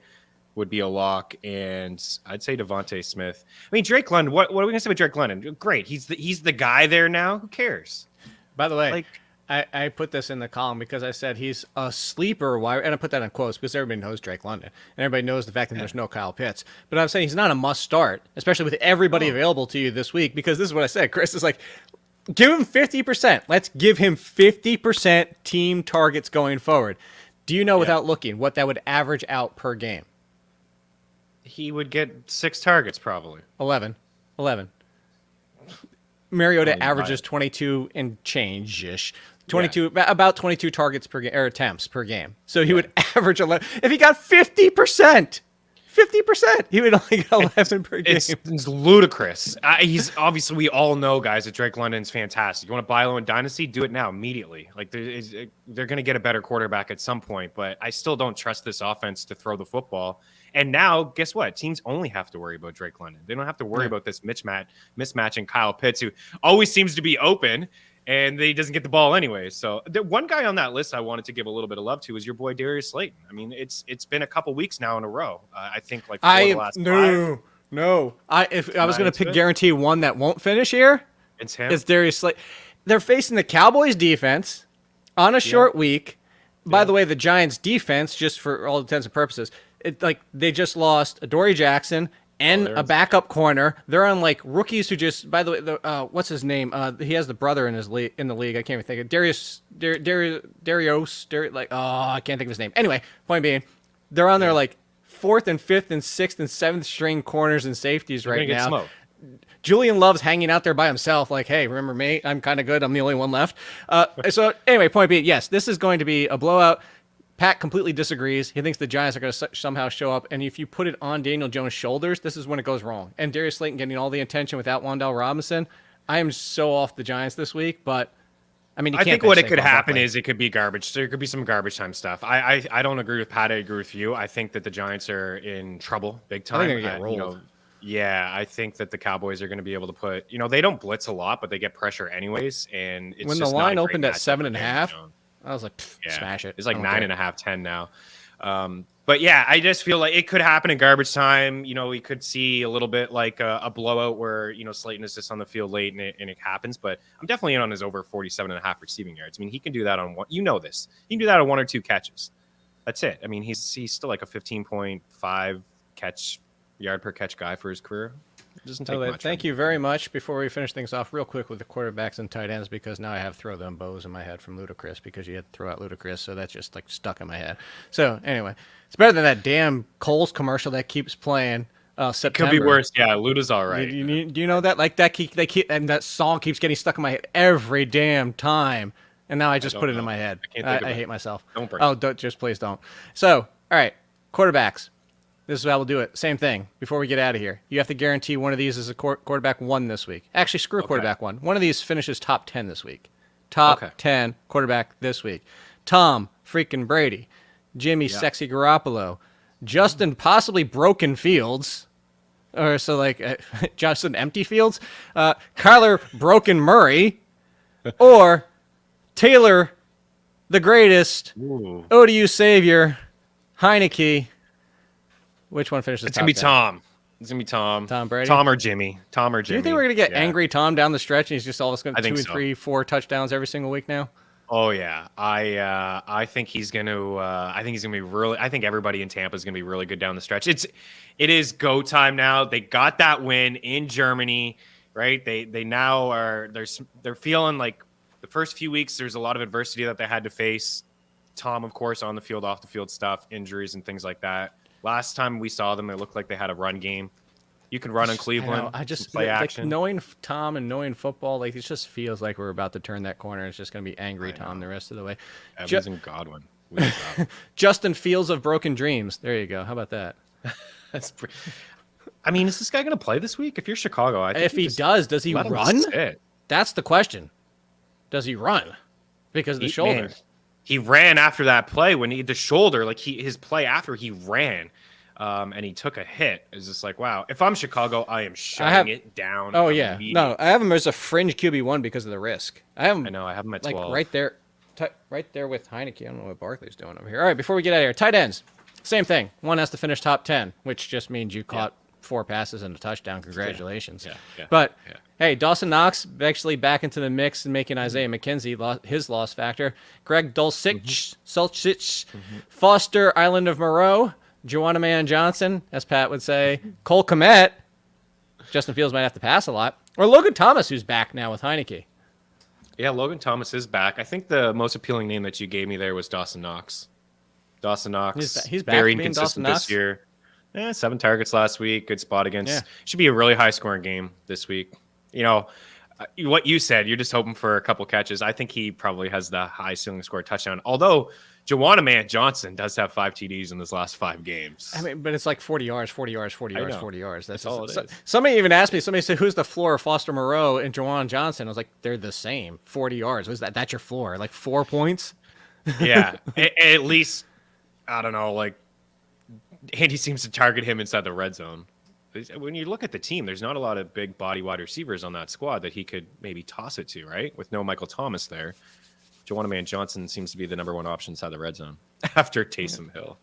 would be a lock, and I'd say Devontae Smith. I mean, Drake London. What are we going to say about Drake London? Great, he's the guy there now. Who cares? By the way, I put this in the column because I said he's a sleeper wide, and I put that in quotes because everybody knows Drake London, and everybody knows the fact that there's no Kyle Pitts. But I'm saying he's not a must start, especially with everybody available to you this week, because this is what I said. Chris is like, give him 50%. Let's give him 50% team targets going forward. Do you know without looking what that would average out per game? He would get 6 targets probably. 11. Mariota averages 22 and change-ish. 22, about 22 targets per game, or attempts per game. So he would average 11. If he got 50%, he would only get 11 per game. It's ludicrous. He's obviously, we all know, guys, that Drake London's fantastic. You want to buy low in Dynasty? Do it now, immediately. Like, they're going to get a better quarterback at some point, but I still don't trust this offense to throw the football. And now, guess what? Teams only have to worry about Drake London. They don't have to worry about this mismatch in Kyle Pitts, who always seems to be open, and he doesn't get the ball anyway. So the one guy on that list I wanted to give a little bit of love to is your boy Darius Slayton. I mean, it's been a couple weeks now in a row. I think like 4 of the last 5. No. If I was going to guarantee one that won't finish here, it's him. It's Darius Slayton. They're facing the Cowboys defense on a short week. By the way, the Giants defense, just for all intents and purposes, they just lost Adoree Jackson and a backup corner. They're on like rookies who just, by the way, what's his name? He has the brother in the league. I can't even think of Darius. I can't think of his name. Anyway, point being, they're on their like 4th and 5th and 6th and 7th string corners and safeties right now. Julian Love's hanging out there by himself, like, hey, remember me? I'm kind of good. I'm the only one left. So anyway, point being, yes, this is going to be a blowout. Pat completely disagrees. He thinks the Giants are going to somehow show up, and if you put it on Daniel Jones' shoulders, this is when it goes wrong. And Darius Slayton getting all the attention without Wan'Dale Robinson. I am so off the Giants this week, but I mean, I think what it could happen is it could be garbage. There could be some garbage time stuff. I don't agree with Pat. I agree with you. I think that the Giants are in trouble big time. I think they're going to get rolled. Yeah, I think that the Cowboys are going to be able to put, they don't blitz a lot, but they get pressure anyways. And it's when the line opened at 7.5, I was like, smash it. It's like 9.5, 10 now. But yeah, I just feel like it could happen in garbage time. We could see a little bit like a blowout where, Slayton is just on the field late and it happens. But I'm definitely in on his over 47.5 receiving yards. I mean, he can do that on one. This. He can do that on 1 or 2 catches. That's it. I mean, he's still like a 15.5 yard per catch guy for his career. Doesn't take much. Thank you very much. Before we finish things off real quick with the quarterbacks and tight ends, because now I have throw them bows in my head from Ludacris, because you had to throw out Ludacris, so that's just like stuck in my head. So anyway, it's better than that damn Kohl's commercial that keeps playing. September. Could be worse. Yeah, Luda's all right. Do you know that? Like that, and that song keeps getting stuck in my head every damn time. And now I just put it in my head. I hate myself. Don't break. Oh, please don't. So, all right, quarterbacks. This is how we'll do it. Same thing. Before we get out of here, you have to guarantee one of these is a quarterback 1 this week. Actually, screw quarterback 1. One of these finishes top 10 this week. Top 10 quarterback this week. Tom freaking Brady, Jimmy Sexy Garoppolo, Justin possibly Broken Fields, or so like Justin Empty Fields, Kyler Broken Murray, or Taylor the Greatest, ODU Savior, Heineke. Which one finishes? It's gonna be Tom. It's gonna be Tom. Tom Brady. Tom or Jimmy. Do you think we're gonna get angry Tom down the stretch, and he's just all of a sudden 2, 3, 4 touchdowns every single week now? Oh yeah, I think he's gonna. I think he's gonna be really. I think everybody in Tampa is gonna be really good down the stretch. It is go time now. They got that win in Germany, right? They now are. They're feeling like the first few weeks. There's a lot of adversity that they had to face. Tom, of course, on the field, off the field stuff, injuries and things like that. Last time we saw them, it looked like they had a run game. You can run in Cleveland. I just play like action. Knowing Tom and knowing football, like it just feels like we're about to turn that corner. It's just going to be angry Tom the rest of the way. Evans and Godwin. Justin Fields of Broken Dreams. There you go. How about that? I mean, is this guy going to play this week? If you're Chicago, I think if he does he run? That's the question. Does he run? Because of the shoulder. Man. He ran after that play when the shoulder, like his play after he ran, and he took a hit. It's just like, wow. If I'm Chicago, I am shutting it down. Oh yeah, no, I have him as a fringe QB1 because of the risk. I have him. I know. I have him at 12. Like right there with Heineke. I don't know what Barkley's doing over here. All right, before we get out of here, tight ends, same thing. One has to finish top 10, which just means you caught 4 passes and a touchdown. Congratulations. But hey, Dawson Knox actually back into the mix and making Isaiah McKenzie his loss factor. Greg Dulcich, Foster Island of Moreau, Joanna Man Johnson, as Pat would say, Cole Kmet. Justin Fields might have to pass a lot. Or Logan Thomas, who's back now with Heineke. Yeah, Logan Thomas is back. I think the most appealing name that you gave me there was Dawson Knox. Dawson Knox. He's back very inconsistent this year. 7 targets last week. Good spot against. Yeah. Should be a really high-scoring game this week. What you said, you're just hoping for a couple catches. I think he probably has the high ceiling score touchdown. Although Joanna Man Johnson does have 5 TDs in his last 5 games. I mean, but it's like 40 yards, 40 yards, 40 yards, 40 yards. That's all it is. Somebody even asked me, somebody said, who's the floor of Foster Moreau and Joanna Johnson? I was like, they're the same. 40 yards. Was that's your floor? Like 4 points? Yeah. At least, I don't know, like, Andy seems to target him inside the red zone. When you look at the team, there's not a lot of big body wide receivers on that squad that he could maybe toss it to, right? With no Michael Thomas there. Joanna Man Johnson seems to be the number 1 option inside the red zone after Taysom Hill.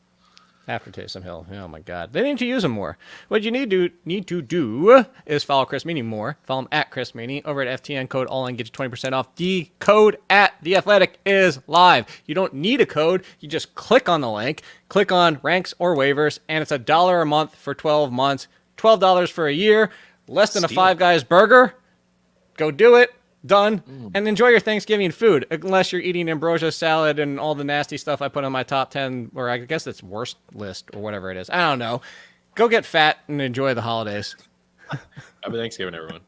After Taysom Hill. Oh, my God. They need to use him more. What you need to do is follow Chris Meaney more. Follow him at Chris Meaney over at FTN code all-in. Get you 20% off. The code at The Athletic is live. You don't need a code. You just click on the link, click on ranks or waivers, and it's $1 a month for 12 months. $12 for a year, less than a Steal. Five Guys burger. Go do it. Done. And enjoy your Thanksgiving food, unless you're eating ambrosia salad and all the nasty stuff I put on my top 10, or I guess it's worst list or whatever it is. I don't know. Go get fat and enjoy the holidays. Happy Thanksgiving, everyone.